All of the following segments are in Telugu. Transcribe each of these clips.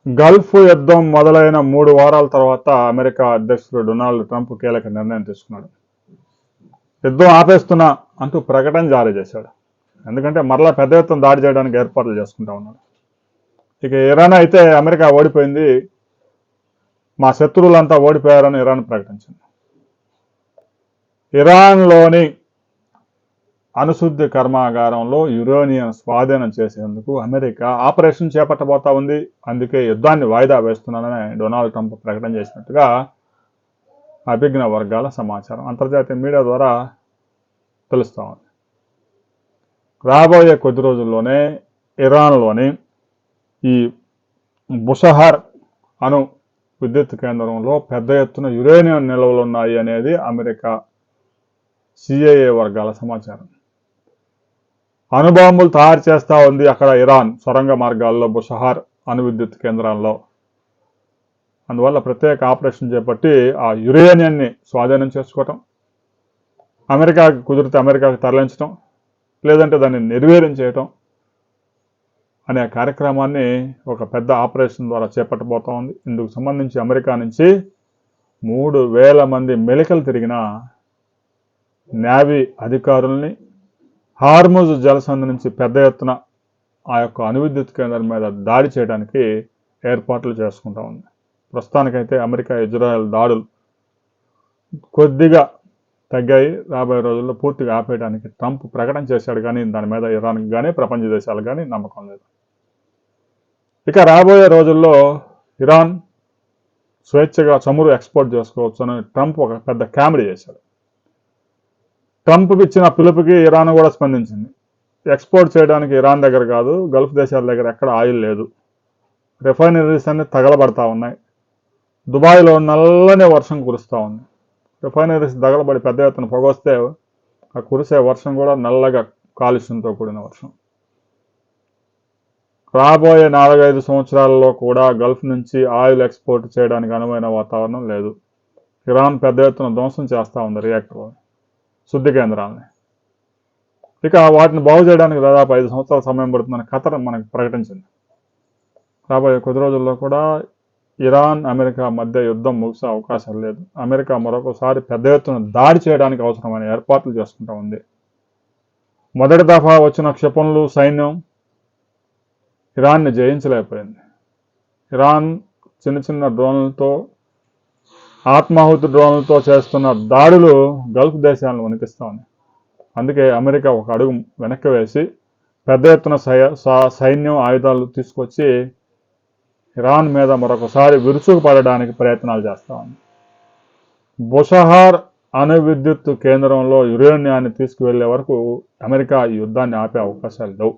గల్ఫ్ యుద్ధం మొదలైన 3 వారాల తర్వాత అమెరికా అధ్యక్షుడు డొనాల్డ్ ట్రంప్ కీలక నిర్ణయం తీసుకున్నాడు. యుద్ధం ఆపేస్తున్నా అంటూ ప్రకటన జారీ చేశాడు. ఎందుకంటే మరలా పెద్ద ఎత్తున దాడి చేయడానికి ఏర్పాట్లు చేసుకుంటా ఉన్నాడు. ఇక ఇరాన్ అయితే అమెరికా ఓడిపోయింది, మా శత్రువులంతా ఓడిపోయారని ఇరాన్ ప్రకటించింది. ఇరాన్లోని అణుశుద్ధి కర్మాగారంలో యురేనియం స్వాధీనం చేసేందుకు అమెరికా ఆపరేషన్ చేపట్టబోతా ఉంది. అందుకే యుద్ధాన్ని వాయిదా వేస్తున్నానని డొనాల్డ్ ట్రంప్ ప్రకటన చేసినట్టుగా అభిజ్ఞ వర్గాల సమాచారం అంతర్జాతీయ మీడియా ద్వారా తెలుస్తూ ఉంది. రాబోయే కొద్ది రోజుల్లోనే ఇరాన్లోని ఈ బుషహర్ అణు విద్యుత్ కేంద్రంలో పెద్ద ఎత్తున యురేనియం నిల్వలు ఉన్నాయి అనేది అమెరికా సిఐఏ వర్గాల సమాచారం. అణుబాంబులు తయారు చేస్తూ ఉంది అక్కడ ఇరాన్ సొరంగ మార్గాల్లో బుషహర్ అణు విద్యుత్ కేంద్రాల్లో. అందువల్ల ప్రత్యేక ఆపరేషన్ చేపట్టి ఆ యురేనియాన్ని స్వాధీనం చేసుకోవటం, అమెరికాకి కుదిరితే అమెరికాకి తరలించడం, లేదంటే దాన్ని నిర్వీర్యం చేయటం అనే కార్యక్రమాన్ని ఒక పెద్ద ఆపరేషన్ ద్వారా చేపట్టబోతా ఉంది. ఇందుకు సంబంధించి అమెరికా నుంచి 3,000 మంది మెలికలు తిరిగిన నేవీ అధికారుల్ని హార్ముజ్ జలసంధి నుంచి పెద్ద ఎత్తున ఆ యొక్క అణు విద్యుత్ కేంద్రం మీద దాడి చేయడానికి ఏర్పాట్లు చేసుకుంటా ఉంది. ప్రస్తుతానికైతే అమెరికా ఇజ్రాయెల్ దాడులు కొద్దిగా తగ్గాయి. రాబోయే రోజుల్లో పూర్తిగా ఆపేయడానికి ట్రంప్ ప్రకటన చేశాడు, కానీ దాని మీద ఇరాన్కి కానీ ప్రపంచ దేశాలకు కానీ నమ్మకం లేదు. ఇక రాబోయే రోజుల్లో ఇరాన్ స్వేచ్ఛగా చమురు ఎక్స్పోర్ట్ చేసుకోవచ్చు అని ట్రంప్ ఒక పెద్ద కామెడీ చేశాడు. ట్రంప్ ఇచ్చిన పిలుపుకి ఇరాన్ కూడా స్పందించింది. ఎక్స్పోర్ట్ చేయడానికి ఇరాన్ దగ్గర కాదు, గల్ఫ్ దేశాల దగ్గర ఎక్కడ ఆయిల్ లేదు, రిఫైనరీస్ అన్ని తగలబడతా ఉన్నాయి, దుబాయ్లో నల్లనే వర్షం కురుస్తూ ఉంది. రిఫైనరీస్ తగలబడి పెద్ద ఎత్తున పొగొస్తే ఆ కురిసే వర్షం కూడా నల్లగా కాలుష్యంతో కూడిన వర్షం. రాబోయే 4-5 సంవత్సరాలలో కూడా గల్ఫ్ నుంచి ఆయిల్ ఎక్స్పోర్ట్ చేయడానికి అనువైన వాతావరణం లేదు. ఇరాన్ పెద్ద ఎత్తున ధ్వంసం చేస్తూ ఉంది రియాక్టర్లు, శుద్ధి కేంద్రాలని. ఇక వాటిని బాగు చేయడానికి దాదాపు 5 సంవత్సరాల సమయం పడుతుందని ఖతర్ మనకు ప్రకటించింది. రాబోయే కొద్ది రోజుల్లో కూడా ఇరాన్ అమెరికా మధ్య యుద్ధం ముగిసే అవకాశం లేదు. అమెరికా మరొకసారి పెద్ద ఎత్తున దాడి చేయడానికి అవసరమైన ఏర్పాట్లు చేసుకుంటూ ఉంది. మొదటి దఫా వచ్చిన క్షిపణులు సైన్యం ఇరాన్ని జయించలేకపోయింది. ఇరాన్ చిన్న చిన్న డ్రోన్లతో, ఆత్మాహుతి డ్రోన్లతో చేస్తున్న దాడులు గల్ఫ్ దేశాలను వణికిస్తూ ఉన్నాయి. అందుకే అమెరికా ఒక అడుగు వెనక్కి వేసి పెద్ద ఎత్తున సైన్యం ఆయుధాలు తీసుకొచ్చి ఇరాన్ మీద మరొకసారి విరుచుకుపడడానికి ప్రయత్నాలు చేస్తూ ఉంది. బుషహర్ అణు విద్యుత్ కేంద్రంలో యురేనియాన్ని తీసుకువెళ్లే వరకు అమెరికా ఈ యుద్ధాన్ని ఆపే అవకాశాలు లేవు.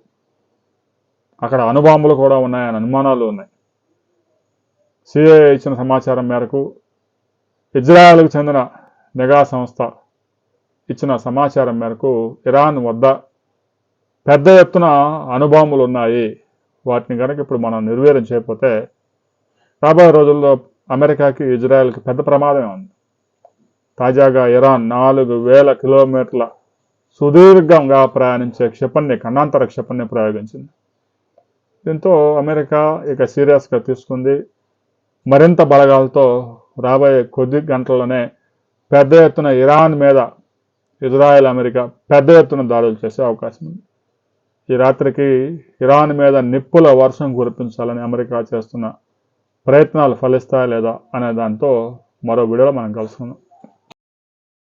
అక్కడ అణుబాంబులు కూడా ఉన్నాయని అనుమానాలు ఉన్నాయి. సిఐఏ ఇచ్చిన సమాచారం మేరకు ఇజ్రాయెల్కు చెందిన నిఘా సంస్థ ఇచ్చిన సమాచారం మేరకు ఇరాన్ వద్ద పెద్ద ఎత్తున అణుబాంబులు ఉన్నాయి. వాటిని కనుక ఇప్పుడు మనం నిర్వీర్యం చేయకపోతే రాబోయే రోజుల్లో అమెరికాకి ఇజ్రాయెల్కి పెద్ద ప్రమాదమే ఉంది. తాజాగా ఇరాన్ 4,000 కిలోమీటర్ల సుదీర్ఘంగా ప్రయాణించే ఖండాంతర క్షిపణిని ప్రయోగించింది. దీంతో అమెరికా ఇక సీరియస్గా తీసుకుంది. మరింత బలగాలతో రాబోయే కొద్ది గంటల్లోనే పెద్ద ఎత్తున ఇరాన్ మీద ఇజ్రాయెల్ అమెరికా పెద్ద ఎత్తున దాడులు చేసే అవకాశం ఉంది. ఈ రాత్రికి ఇరాన్ మీద నిప్పుల వర్షం కురిపించాలని అమెరికా చేస్తున్న ప్రయత్నాలు ఫలిస్తాయా లేదా అనే దాంతో మరో వీడియోలో మనం కలుసుకుందాం.